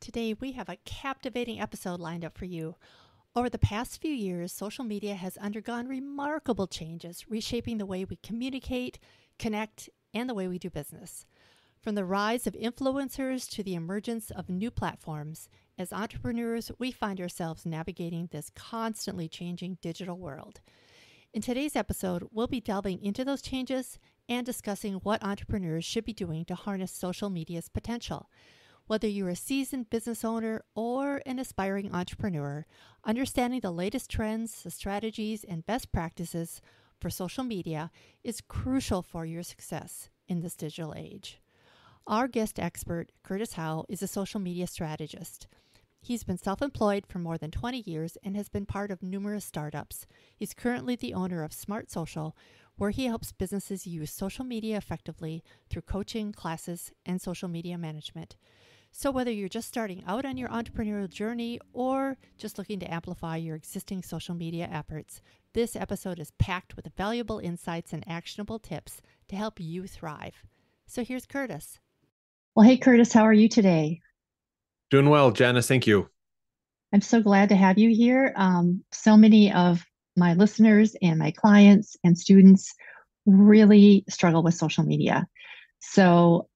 Today, we have a captivating episode lined up for you. Over the past few years, social media has undergone remarkable changes, reshaping the way we communicate, connect, and the way we do business. From the rise of influencers to the emergence of new platforms, as entrepreneurs, we find ourselves navigating this constantly changing digital world. In today's episode, we'll be delving into those changes and discussing what entrepreneurs should be doing to harness social media's potential. Whether you're a seasoned business owner or an aspiring entrepreneur, understanding the latest trends, the strategies, and best practices for social media is crucial for your success in this digital age. Our guest expert, Curtis Howe, is a social media strategist. He's been self-employed for more than 20 years and has been part of numerous startups. He's currently the owner of Smart Social, where he helps businesses use social media effectively through coaching, classes, and social media management. So whether you're just starting out on your entrepreneurial journey or just looking to amplify your existing social media efforts, this episode is packed with valuable insights and actionable tips to help you thrive. So here's Curtis. Well, hey, Curtis, how are you today? Doing well, Janice. Thank you. I'm so glad to have you here. So many of my listeners and my clients and students really struggle with social media. So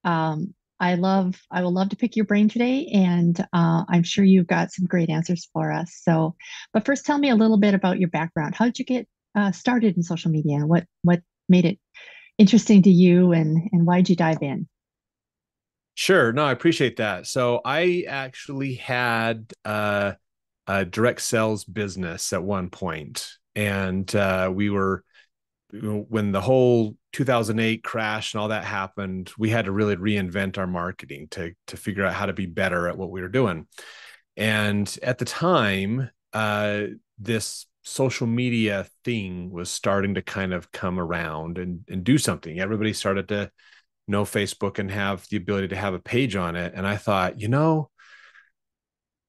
I will love to pick your brain today, and I'm sure you've got some great answers for us. But first, tell me a little bit about your background. How did you get started in social media, and what made it interesting to you, and why did you dive in? Sure. No, I appreciate that. So I actually had a direct sales business at one point, and we were when the whole 2008 crash and all that happened, we had to really reinvent our marketing to figure out how to be better at what we were doing. And at the time, this social media thing was starting to kind of come around and do something. Everybody started to know Facebook and have the ability to have a page on it. And I thought, if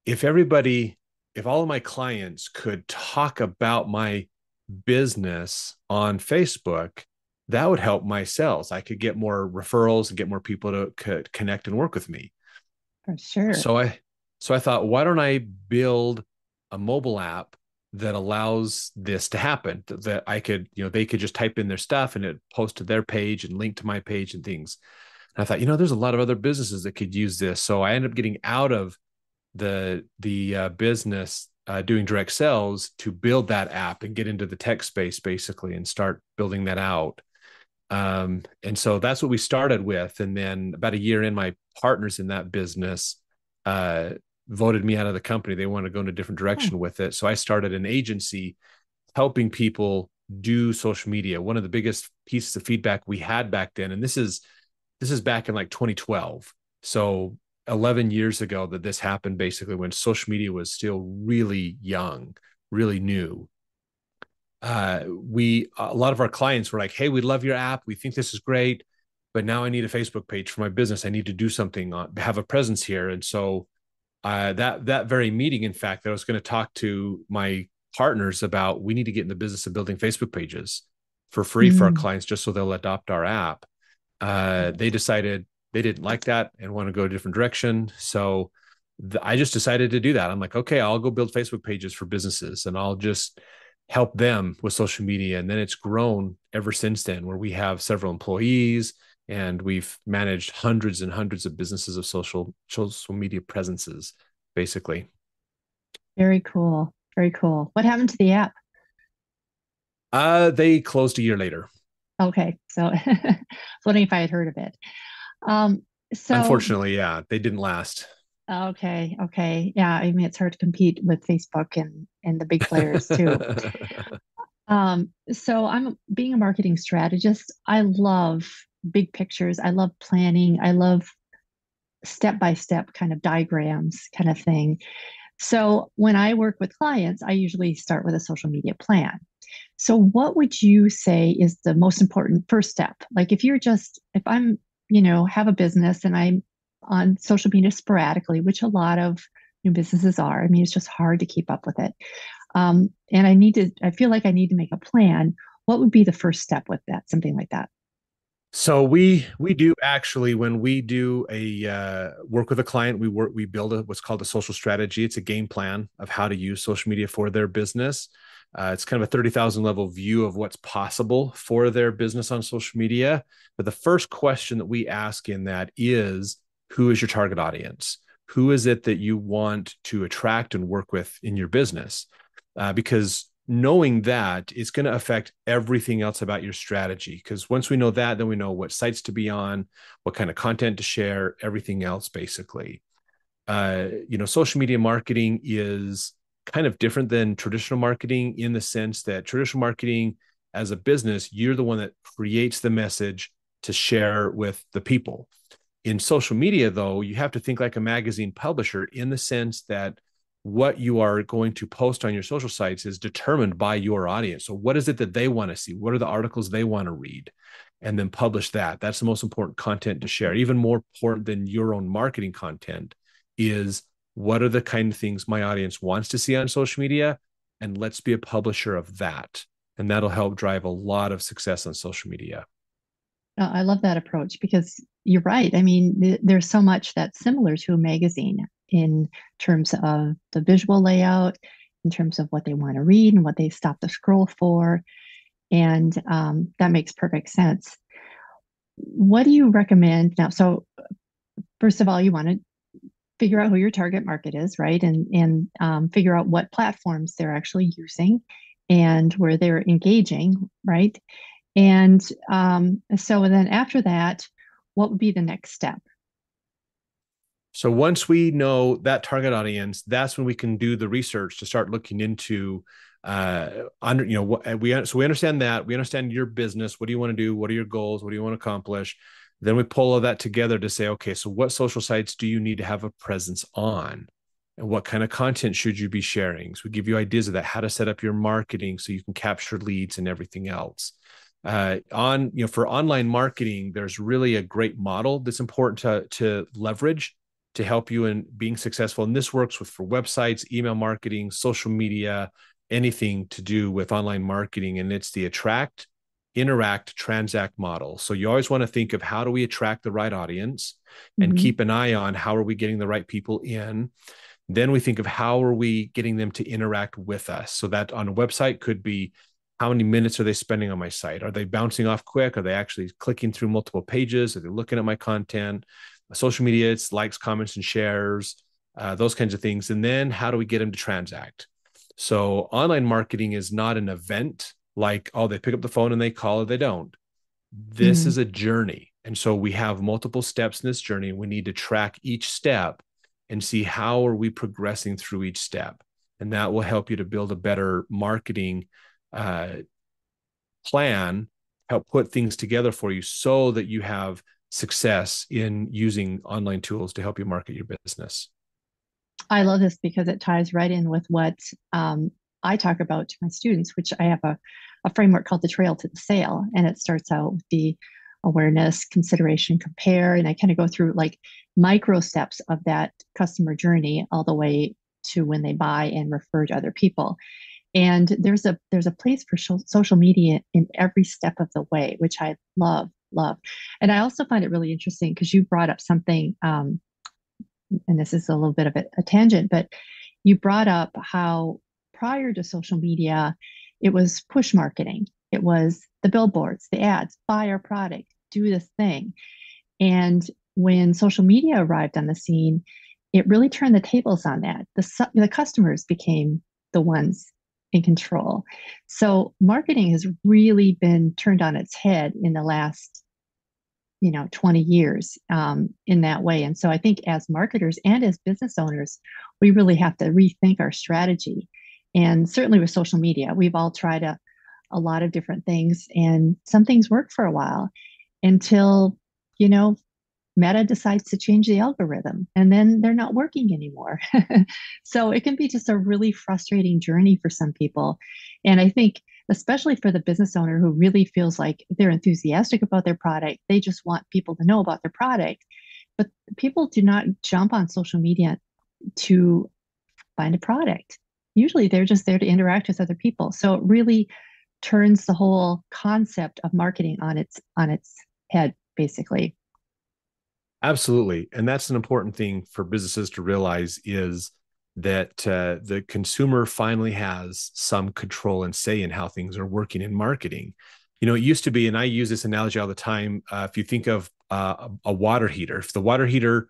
if all of my clients could talk about my business on Facebook, that would help my sales. I could get more referrals and get more people to connect and work with me. For sure. So I thought, why don't I build a mobile app that allows this to happen? That I could, they could just type in their stuff and it post to their page and link to my page and things. And I thought, there's a lot of other businesses that could use this. So I ended up getting out of the business doing direct sales to build that app and get into the tech space basically and start building that out. And so that's what we started with. And then about a year in, my partners in that business voted me out of the company. They wanted to go in a different direction with it. So I started an agency helping people do social media. One of the biggest pieces of feedback we had back then, and this is back in like 2012. So 11 years ago that this happened, basically when social media was still really young, really new. A lot of our clients were like, "Hey, we love your app. We think this is great, but now I need a Facebook page for my business. I need to do something, have a presence here." And so that very meeting, in fact, that I was going to talk to my partners about, we need to get in the business of building Facebook pages for free for our Mm. clients, just so they'll adopt our app. They decided they didn't like that and want to go a different direction. So I just decided to do that. I'm like, okay, I'll go build Facebook pages for businesses and I'll just help them with social media. And then it's grown ever since then, where we have several employees and we've managed hundreds and hundreds of businesses of social media presences, basically. Very cool. Very cool. What happened to the app? They closed a year later. Okay, so I was wondering if I had heard of it. Um, so Unfortunately, yeah, they didn't last. okay, yeah. I mean, it's hard to compete with Facebook and the big players too. So I'm being a marketing strategist. I love big pictures. I love planning. I love step by step kind of diagrams, kind of thing. So when I work with clients, I usually start with a social media plan. So what would you say is the most important first step? Like if I'm, have a business and I'm on social media sporadically, which a lot of new businesses are. I mean, it's just hard to keep up with it. And I feel like I need to make a plan. What would be the first step with that? Something like that. So we do actually, when we do a work with a client, we build what's called a social strategy. It's a game plan of how to use social media for their business. It's kind of a 30,000 level view of what's possible for their business on social media. But the first question that we ask in that is, who is your target audience? Who is it that you want to attract and work with in your business? Because knowing that is going to affect everything else about your strategy. Because once we know that, then we know what sites to be on, what kind of content to share, everything else basically. Social media marketing is kind of different than traditional marketing in the sense that traditional marketing, as a business, you're the one that creates the message to share with the people. In social media, though, you have to think like a magazine publisher in the sense that what you are going to post on your social sites is determined by your audience. So what is it that they want to see? What are the articles they want to read? And then publish that. That's the most important content to share. Even more important than your own marketing content is, what are the kind of things my audience wants to see on social media? And let's be a publisher of that. And that'll help drive a lot of success on social media. I love that approach because you're right. I mean, there's so much that's similar to a magazine in terms of the visual layout, in terms of what they want to read and what they stop the scroll for. And that makes perfect sense. What do you recommend now? So, first of all, you want to figure out who your target market is, right? And figure out what platforms they're actually using and where they're engaging, right? And so then after that, what would be the next step? So once we know that target audience, that's when we can do the research to start looking into we understand that, we understand your business. What do you want to do? What are your goals? What do you want to accomplish? Then we pull all that together to say, okay, so what social sites do you need to have a presence on? And what kind of content should you be sharing? So we give you ideas of that, how to set up your marketing so you can capture leads and everything else. For online marketing, there's really a great model that's important to leverage to help you in being successful. And this works for websites, email marketing, social media, anything to do with online marketing. And it's the attract, interact, transact model. So you always want to think of, how do we attract the right audience, and keep an eye on how are we getting the right people in. Then we think of, how are we getting them to interact with us? So that on a website could be, how many minutes are they spending on my site? Are they bouncing off quick? Are they actually clicking through multiple pages? Are they looking at my content? Social media, it's likes, comments, and shares, those kinds of things. And then how do we get them to transact? So online marketing is not an event like, oh, they pick up the phone and they call, or they don't. This is a journey. And so we have multiple steps in this journey. We need to track each step and see how are we progressing through each step. And that will help you to build a better marketing plan, help put things together for you so that you have success in using online tools to help you market your business. I love this because it ties right in with what I talk about to my students, which I have a framework called the Trail to the Sale. And it starts out with the awareness, consideration, compare. And I kind of go through like micro steps of that customer journey all the way to when they buy and refer to other people. And there's a place for social media in every step of the way, which I love. And I also find it really interesting because you brought up something, and this is a little bit of a tangent, but you brought up how prior to social media, it was push marketing. It was the billboards, the ads, buy our product, do this thing. And when social media arrived on the scene, it really turned the tables on that. The customers became the ones in control. So marketing has really been turned on its head in the last 20 years in that way. And so I think as marketers and as business owners, we really have to rethink our strategy. And certainly with social media, we've all tried a lot of different things, and some things work for a while until, Meta decides to change the algorithm, and then they're not working anymore. So it can be just a really frustrating journey for some people. And I think, especially for the business owner who really feels like they're enthusiastic about their product, they just want people to know about their product. But people do not jump on social media to find a product. Usually they're just there to interact with other people. So it really turns the whole concept of marketing on its head, basically. Absolutely. And that's an important thing for businesses to realize is that the consumer finally has some control and say in how things are working in marketing. It used to be, and I use this analogy all the time. If you think of a water heater, if the water heater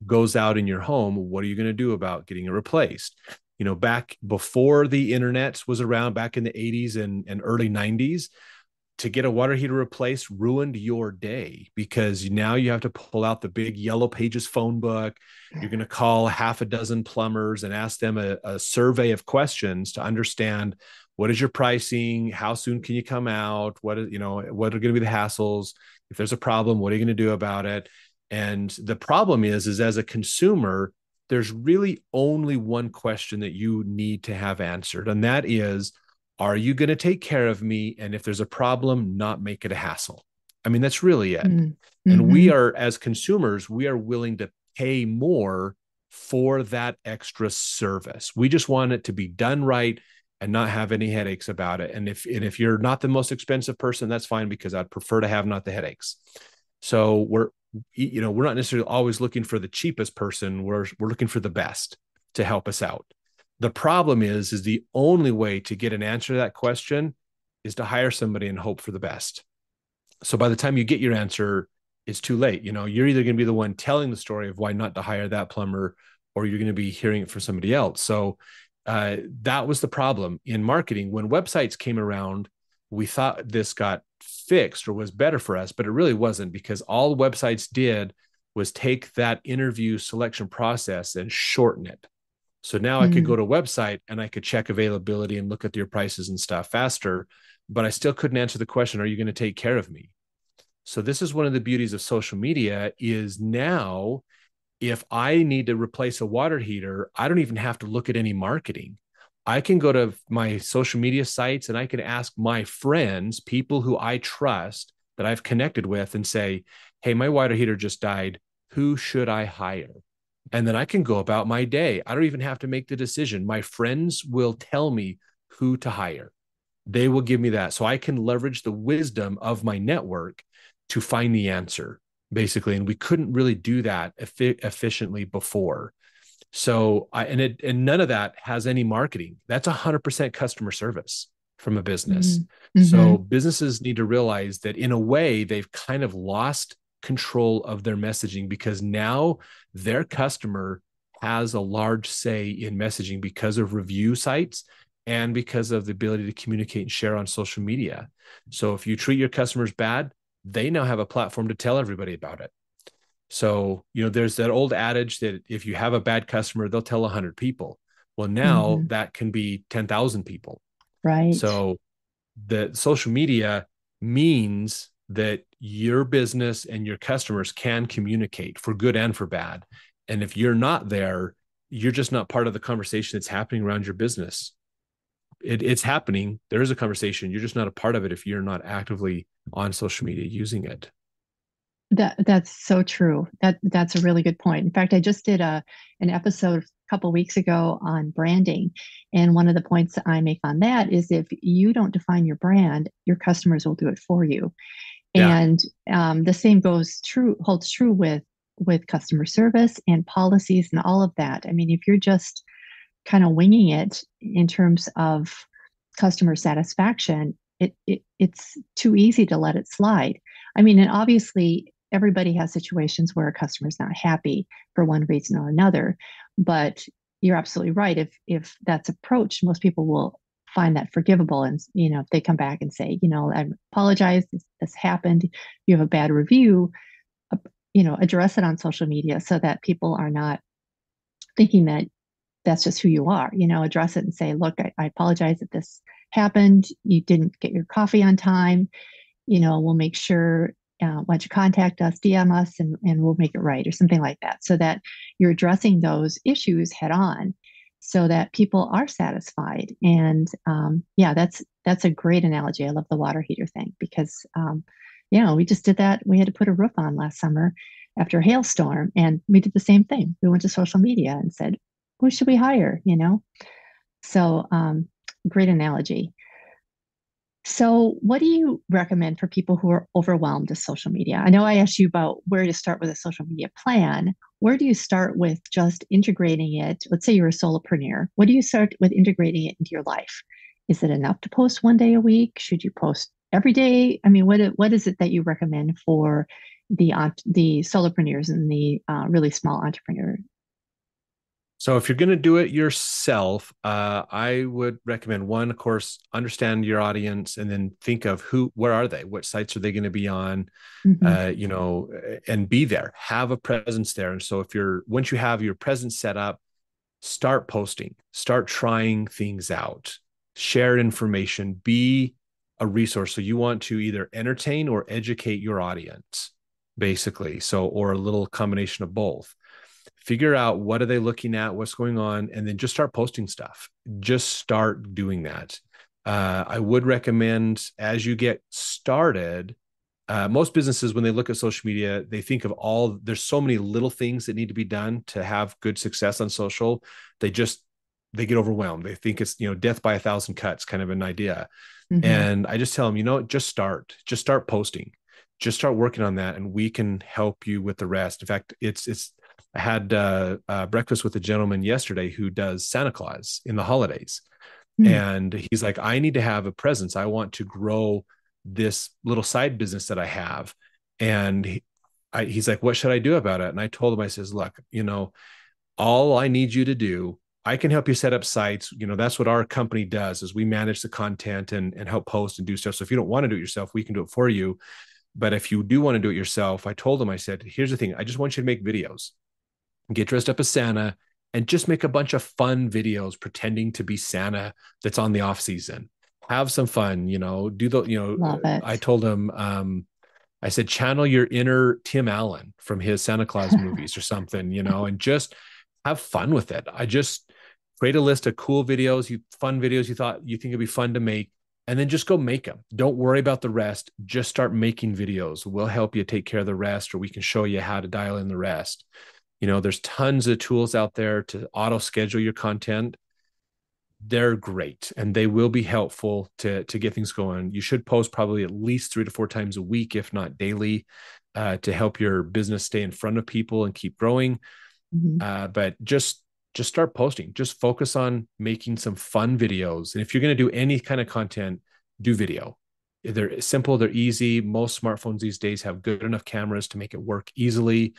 goes out in your home, what are you going to do about getting it replaced? Back before the internet was around, back in the 80s and early 90s, to get a water heater replaced ruined your day because now you have to pull out the big Yellow Pages phone book. You're going to call half a dozen plumbers and ask them a survey of questions to understand what is your pricing, how soon can you come out, what are going to be the hassles, if there's a problem, what are you going to do about it? And the problem is as a consumer, there's really only one question that you need to have answered, and that is, are you going to take care of me? And if there's a problem, not make it a hassle. I mean, that's really it. Mm-hmm. And we are, as consumers, we are willing to pay more for that extra service. We just want it to be done right and not have any headaches about it. And if you're not the most expensive person, that's fine, because I'd prefer to have not the headaches. So we're not necessarily always looking for the cheapest person. We're looking for the best to help us out. The problem is the only way to get an answer to that question is to hire somebody and hope for the best. So by the time you get your answer, it's too late. You're either going to be the one telling the story of why not to hire that plumber, or you're going to be hearing it from somebody else. So that was the problem in marketing. When websites came around, we thought this got fixed or was better for us, but it really wasn't, because all websites did was take that interview selection process and shorten it. So now I could go to a website and I could check availability and look at your prices and stuff faster, but I still couldn't answer the question, are you going to take care of me? So this is one of the beauties of social media is now, if I need to replace a water heater, I don't even have to look at any marketing. I can go to my social media sites and I can ask my friends, people who I trust that I've connected with, and say, hey, my water heater just died. Who should I hire? And then I can go about my day. I don't even have to make the decision. My friends will tell me who to hire. They will give me that. So I can leverage the wisdom of my network to find the answer, basically. And we couldn't really do that efficiently before. So and none of that has any marketing. That's 100% customer service from a business. Mm-hmm. So businesses need to realize that in a way they've kind of lost control of their messaging, because now their customer has a large say in messaging because of review sites and because of the ability to communicate and share on social media. So if you treat your customers bad, they now have a platform to tell everybody about it. So, there's that old adage that if you have a bad customer, they'll tell 100 people. Well, now that can be 10,000 people. Right. So the social media means that your business and your customers can communicate for good and for bad. And if you're not there, you're just not part of the conversation that's happening around your business. It's happening. There is a conversation. You're just not a part of it if you're not actively on social media using it. That's so true. That's a really good point. In fact, I just did an episode a couple of weeks ago on branding, and one of the points I make on that is if you don't define your brand, your customers will do it for you. Yeah. And the same holds true with customer service and policies and all of that. I mean, if you're just kind of winging it in terms of customer satisfaction, it's too easy to let it slide. I mean, and obviously everybody has situations where a customer is not happy for one reason or another, but you're absolutely right. If that's approached, most people will find that forgivable. And, if they come back and say, I apologize, this happened, you have a bad review, address it on social media so that people are not thinking that that's just who you are. Address it and say, look, I apologize that this happened. You didn't get your coffee on time. We'll make sure, why don't you contact us, DM us, and we'll make it right, or something like that, so that you're addressing those issues head on so that people are satisfied. And that's a great analogy. I love the water heater thing because, we just did that. We had to put a roof on last summer after a hailstorm, and we did the same thing. We went to social media and said, who should we hire? So great analogy. So, what do you recommend for people who are overwhelmed with social media? I know I asked you about where to start with a social media plan. Where do you start with just integrating it? Let's say you're a solopreneur. What do you start with integrating it into your life? Is it enough to post one day a week? Should you post every day? I mean, what is it that you recommend for the solopreneurs and the really small entrepreneurs? So if you're going to do it yourself, I would recommend one, of course, understand your audience and then think of where are they? What sites are they going to be on? Mm-hmm. And be there, have a presence there. And so once you have your presence set up, start posting, start trying things out, share information, be a resource. So you want to either entertain or educate your audience, basically. So, or a little combination of both. Figure out what are they looking at, what's going on, and then just start posting stuff. Just start doing that. I would recommend as you get started, most businesses, when they look at social media, they think of there's so many little things that need to be done to have good success on social. They get overwhelmed. They think it's, death by 1,000 cuts kind of an idea. Mm-hmm. And I just tell them, just start posting, just start working on that. And we can help you with the rest. In fact, I had breakfast with a gentleman yesterday who does Santa Claus in the holidays. Mm-hmm. And he's like, I need to have a presence. I want to grow this little side business that I have. And he's like, what should I do about it? And I told him, I says, look, all I need you to do, I can help you set up sites. That's what our company does is we manage the content and help post and do stuff. So if you don't want to do it yourself, we can do it for you. But if you do want to do it yourself, I told him, I said, here's the thing. I just want you to make videos, get dressed up as Santa, and just make a bunch of fun videos pretending to be Santa that's on the off season. Have some fun, Love it. I told him, I said, channel your inner Tim Allen from his Santa Claus movies or something, and just have fun with it. I just create a list of cool videos, fun videos you think it'd be fun to make, and then just go make them. Don't worry about the rest. Just start making videos. We'll help you take care of the rest, or we can show you how to dial in the rest. There's tons of tools out there to auto schedule your content. They're great and they will be helpful to get things going. You should post probably at least 3 to 4 times a week, if not daily, to help your business stay in front of people and keep growing. Mm-hmm. But just start posting. Just focus on making some fun videos. And if you're going to do any kind of content, do video. They're simple, they're easy. Most smartphones these days have good enough cameras to make it work easily.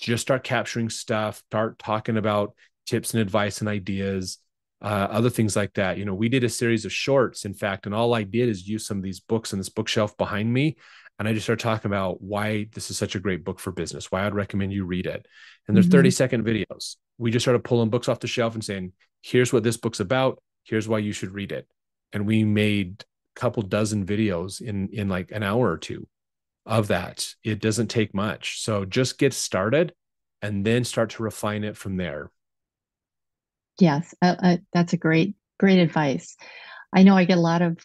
Just start capturing stuff, start talking about tips and advice and ideas, other things like that. We did a series of shorts, in fact, and all I did is use some of these books on this bookshelf behind me. And I just started talking about why this is such a great book for business, why I'd recommend you read it. And they're 30-second videos. We just started pulling books off the shelf and saying, here's what this book's about. Here's why you should read it. And we made a couple dozen videos in like an hour or two of that. It doesn't take much. So just get started and then start to refine it from there. Yes, that's a great advice. I know I get a lot of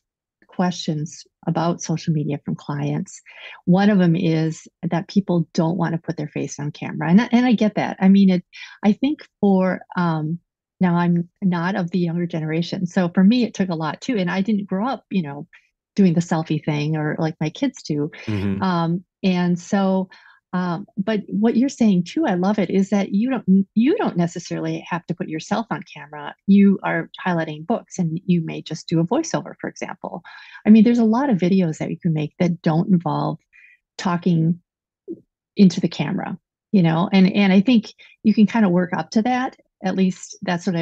questions about social media from clients. One of them is that people don't want to put their face on camera, and I get that. I mean, I think for now I'm not of the younger generation, so for me it took a lot too, and I didn't grow up, doing the selfie thing or like my kids do, Mm-hmm. and so. But what you're saying too, I love it, is that you don't necessarily have to put yourself on camera. You are highlighting books and you may just do a voiceover, for example. I mean, there's a lot of videos that you can make that don't involve talking into the camera, and I think you can kind of work up to that. At least that's what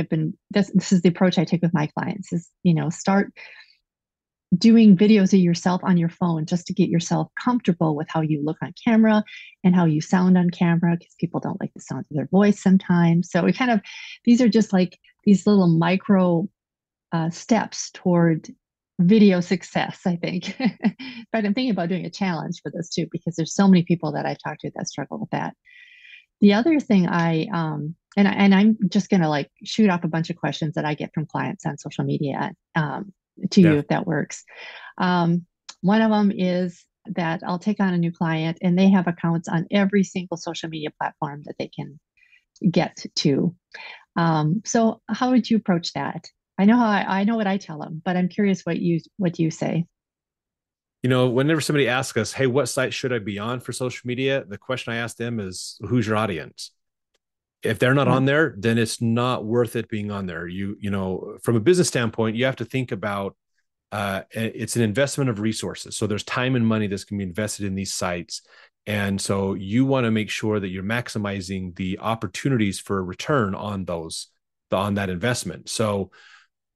this is the approach I take with my clients is, start doing videos of yourself on your phone just to get yourself comfortable with how you look on camera and how you sound on camera, because people don't like the sound of their voice sometimes. So these are just like these little micro steps toward video success, I think. But I'm thinking about doing a challenge for this too, because there's so many people that I've talked to that struggle with that. The other thing and I'm just going to like shoot off a bunch of questions that I get from clients on social media to you, Yeah. if that works. One of them is that I'll take on a new client and they have accounts on every single social media platform that they can get to. So how would you approach that? I know what I tell them, but I'm curious what you say. Whenever somebody asks us, hey, what site should I be on for social media? The question I ask them is, who's your audience? If they're not Yeah. on there, then it's not worth it being on there. From a business standpoint, you have to think about it's an investment of resources. So there's time and money that's going to be invested in these sites. And so you want to make sure that you're maximizing the opportunities for return on that investment. So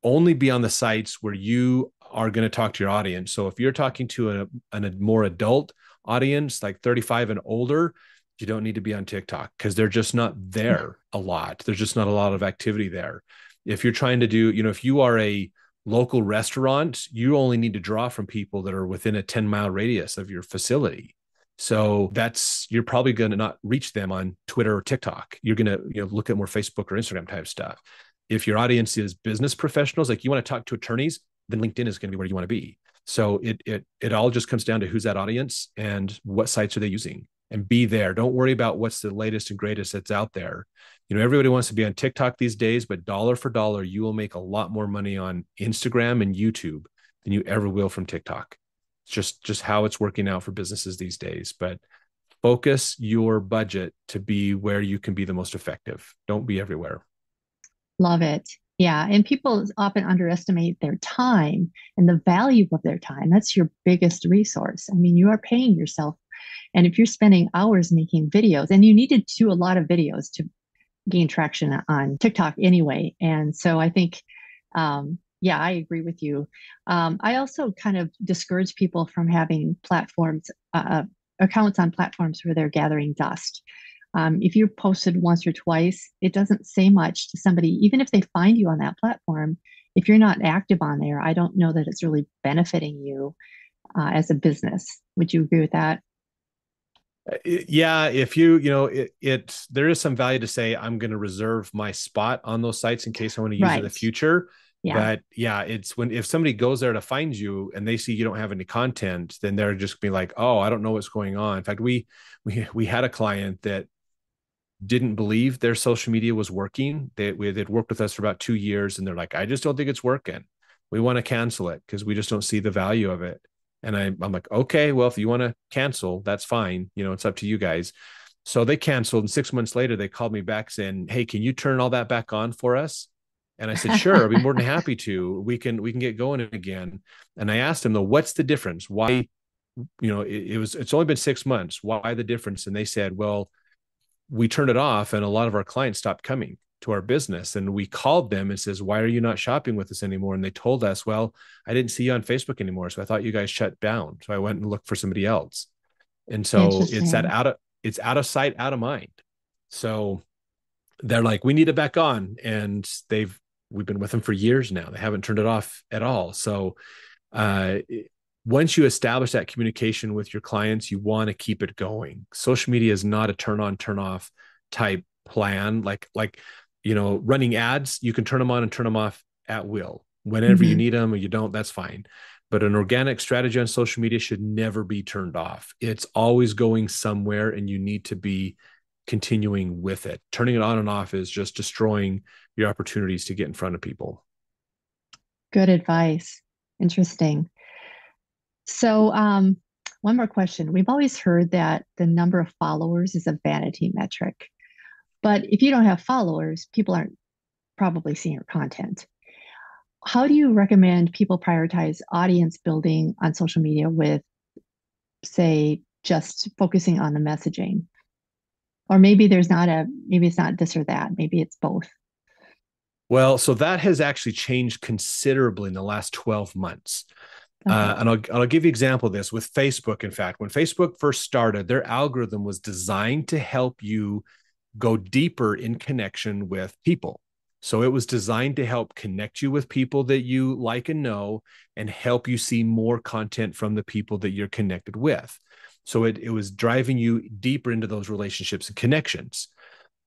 only be on the sites where you are going to talk to your audience. So if you're talking to a more adult audience, like 35 and older, you don't need to be on TikTok because they're just not there a lot. There's just not a lot of activity there. If you're trying to do, if you are a local restaurant, you only need to draw from people that are within a 10-mile radius of your facility. So you're probably going to not reach them on Twitter or TikTok. You're going to look at more Facebook or Instagram type stuff. If your audience is business professionals, like you want to talk to attorneys, then LinkedIn is going to be where you want to be. So it all just comes down to who's that audience and what sites are they using, and be there. Don't worry about what's the latest and greatest that's out there. Everybody wants to be on TikTok these days, but dollar for dollar, you will make a lot more money on Instagram and YouTube than you ever will from TikTok. It's just how it's working out for businesses these days. But focus your budget to be where you can be the most effective. Don't be everywhere. Love it. Yeah. And people often underestimate their time and the value of their time. That's your biggest resource. I mean, you are paying yourself. And if you're spending hours making videos, and you need to do a lot of videos to gain traction on TikTok anyway. And so I think, yeah, I agree with you. I also kind of discourage people from having accounts on platforms where they're gathering dust. If you're posted once or twice, it doesn't say much to somebody, even if they find you on that platform. If you're not active on there, I don't know that it's really benefiting you as a business. Would you agree with that? Yeah, if there is some value to say I'm going to reserve my spot on those sites in case I want to use it in the future. Yeah. But yeah, it's if somebody goes there to find you and they see you don't have any content, then they're just be like, oh, I don't know what's going on. In fact, we had a client that didn't believe their social media was working. They'd worked with us for about 2 years, and they're like, I just don't think it's working. We want to cancel it because we just don't see the value of it. And I'm like, okay, well, if you want to cancel, that's fine. It's up to you guys. So they canceled. And 6 months later, they called me back saying, hey, can you turn all that back on for us? And I said, sure, I'll be more than happy to. We can get going again. And I asked them, though, what's the difference? Why, it's only been 6 months. Why the difference? And they said, well, we turned it off and a lot of our clients stopped coming to our business. And we called them and says, why are you not shopping with us anymore? And they told us, well, I didn't see you on Facebook anymore. So I thought you guys shut down. So I went and looked for somebody else. And so it's out of sight, out of mind. So they're like, we need it back on. And we've been with them for years now. They haven't turned it off at all. So once you establish that communication with your clients, you want to keep it going. Social media is not a turn on, turn off type plan. Like running ads, you can turn them on and turn them off at will. Whenever you need them or you don't, that's fine. But an organic strategy on social media should never be turned off. It's always going somewhere, and you need to be continuing with it. Turning it on and off is just destroying your opportunities to get in front of people. Good advice. Interesting. So, one more question. We've always heard that the number of followers is a vanity metric. But if you don't have followers, people aren't probably seeing your content. How do you recommend people prioritize audience building on social media with, say, just focusing on the messaging? Or maybe it's not this or that. Maybe it's both. Well, so that has actually changed considerably in the last 12 months. Okay. And I'll give you an example of this with Facebook. In fact, when Facebook first started, their algorithm was designed to help you go deeper in connection with people. So it was designed to help connect you with people that you like and know, and help you see more content from the people that you're connected with. So it was driving you deeper into those relationships and connections.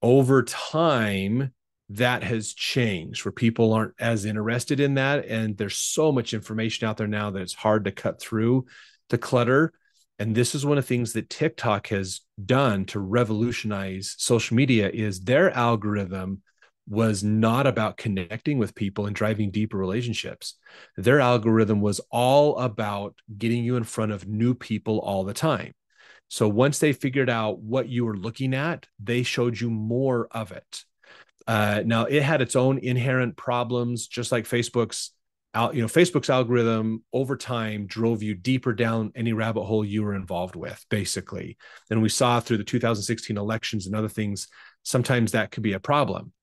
Over time, that has changed where people aren't as interested in that. And there's so much information out there now that it's hard to cut through the clutter. And this is one of the things that TikTok has done to revolutionize social media is their algorithm was not about connecting with people and driving deeper relationships. Their algorithm was all about getting you in front of new people all the time. So once they figured out what you were looking at, they showed you more of it. Now it had its own inherent problems, just like Facebook's algorithm over time drove you deeper down any rabbit hole you were involved with, basically. And we saw through the 2016 elections and other things, sometimes that could be a problem.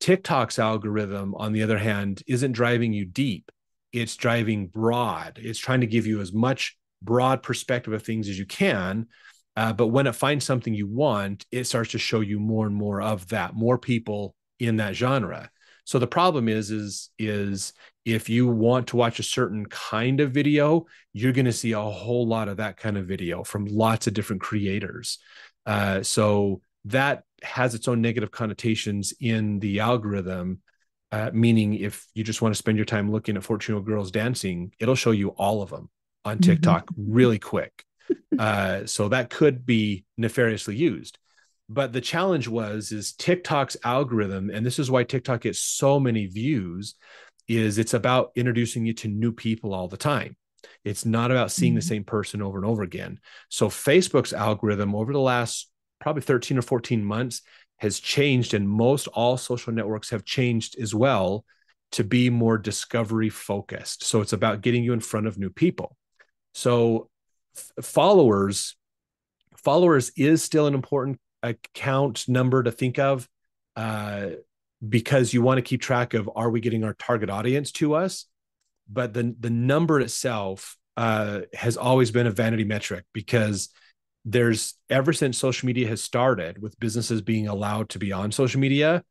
TikTok's algorithm, on the other hand, isn't driving you deep. It's driving broad. It's trying to give you as much broad perspective of things as you can. But when it finds something you want, it starts to show you more and more of that, more people in that genre. So the problem is if you want to watch a certain kind of video, you're going to see a whole lot of that kind of video from lots of different creators. So that has its own negative connotations in the algorithm, meaning if you just want to spend your time looking at 14-year-old girls dancing, it'll show you all of them on TikTok really quick. So that could be nefariously used. But the challenge is TikTok's algorithm, and this is why TikTok gets so many views, is it's about introducing you to new people all the time. It's not about seeing the same person over and over again. So Facebook's algorithm over the last probably 13 or 14 months has changed, and most all social networks have changed as well to be more discovery focused. So it's about getting you in front of new people. So followers is still an important account number to think of, because you want to keep track of, are we getting our target audience to us? But the number itself has always been a vanity metric, because ever since social media has started, with businesses being allowed to be on social media,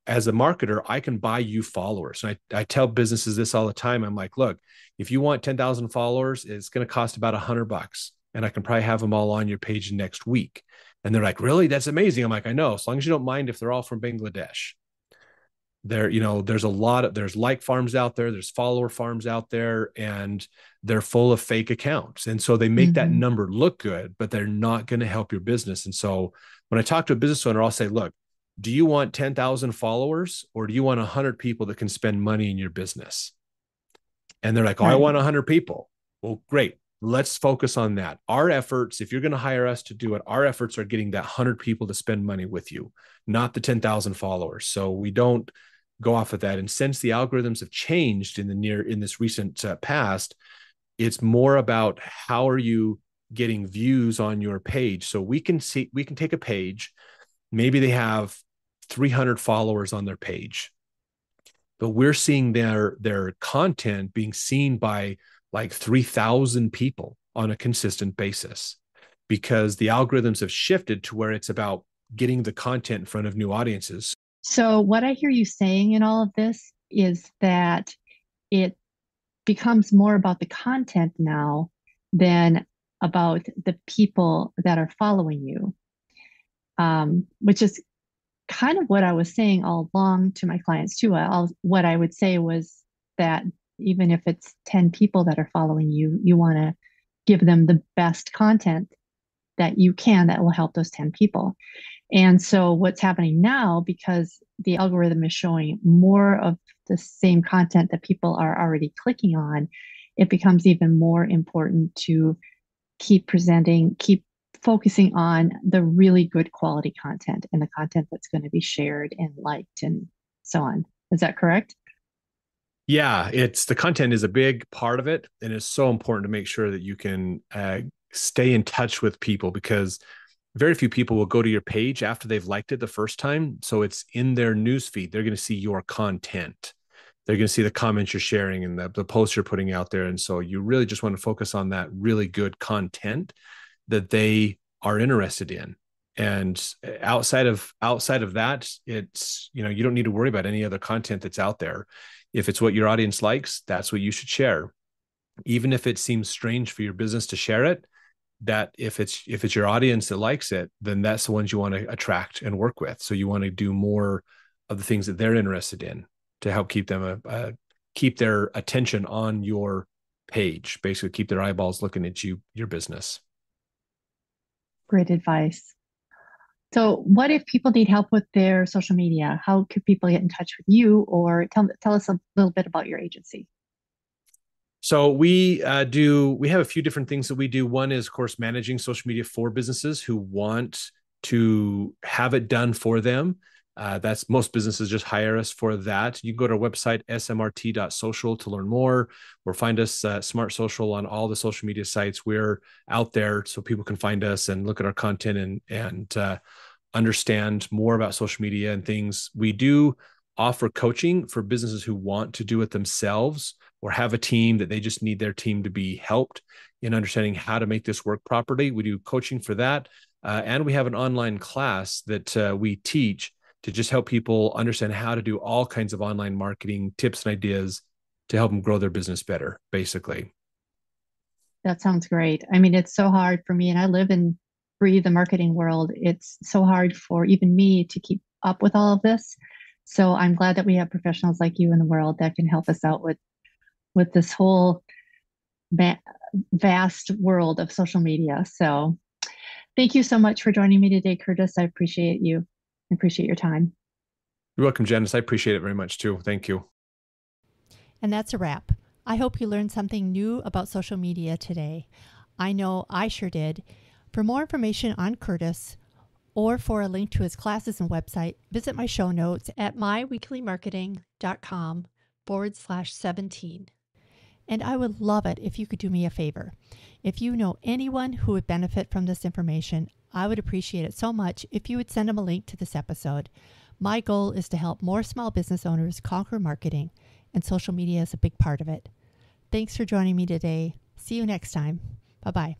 as a marketer, I can buy you followers. And I tell businesses this all the time. I'm like, look, if you want 10,000 followers, it's going to cost about $100, and I can probably have them all on your page next week. And they're like, really? That's amazing. I'm like, I know, as long as you don't mind if they're all from Bangladesh. There's like farms out there, there's follower farms out there, and they're full of fake accounts. And so they make that number look good, but they're not going to help your business. And so when I talk to a business owner, I'll say, look, do you want 10,000 followers, or do you want 100 people that can spend money in your business? And they're like, oh, I want 100 people. Well, great. Let's focus on that. Our efforts, if you're going to hire us to do it, our efforts are getting that 100 people to spend money with you, not the 10,000 followers. So we don't go off of that. And since the algorithms have changed in this recent past, it's more about how are you getting views on your page. So we can take a page, maybe they have 300 followers on their page, but we're seeing their content being seen by like 3,000 people on a consistent basis, because the algorithms have shifted to where it's about getting the content in front of new audiences. So what I hear you saying in all of this is that it becomes more about the content now than about the people that are following you, which is kind of what I was saying all along to my clients too. What I would say was that even if it's 10 people that are following you, you want to give them the best content that you can that will help those 10 people. And so what's happening now, because the algorithm is showing more of the same content that people are already clicking on, it becomes even more important to keep focusing on the really good quality content and the content that's going to be shared and liked and so on. Is that correct? Yeah, the content is a big part of it, and it's so important to make sure that you can stay in touch with people, because very few people will go to your page after they've liked it the first time. So it's in their newsfeed. They're going to see your content. They're going to see the comments you're sharing and the posts you're putting out there. And so you really just want to focus on that really good content that they are interested in. And outside of that, it's, you don't need to worry about any other content that's out there. If it's what your audience likes, that's what you should share. Even if it seems strange for your business to share it, that if it's your audience that likes it, then that's the ones you want to attract and work with. So you want to do more of the things that they're interested in to help keep them keep their attention on your page, basically keep their eyeballs looking at your business. Great advice. So, what if people need help with their social media? How could people get in touch with you, or tell us a little bit about your agency? So we have a few different things that we do. One is, of course, managing social media for businesses who want to have it done for them. That's most businesses just hire us for that. You can go to our website, smrt.social, to learn more, or find us Smart Social on all the social media sites. We're out there so people can find us and look at our content and understand more about social media and things. We do offer coaching for businesses who want to do it themselves or have a team that they just need their team to be helped in understanding how to make this work properly. We do coaching for that. And we have an online class that we teach to just help people understand how to do all kinds of online marketing tips and ideas to help them grow their business better, basically. That sounds great. I mean, it's so hard for me, and I live and breathe the marketing world. It's so hard for even me to keep up with all of this. So I'm glad that we have professionals like you in the world that can help us out with this whole vast world of social media. So thank you so much for joining me today, Curtis. I appreciate you. I appreciate your time. You're welcome, Janice. I appreciate it very much too. Thank you. And that's a wrap. I hope you learned something new about social media today. I know I sure did. For more information on Curtis or for a link to his classes and website, visit my show notes at myweeklymarketing.com/17. And I would love it if you could do me a favor. If you know anyone who would benefit from this information, I would appreciate it so much if you would send them a link to this episode. My goal is to help more small business owners conquer marketing, and social media is a big part of it. Thanks for joining me today. See you next time. Bye-bye.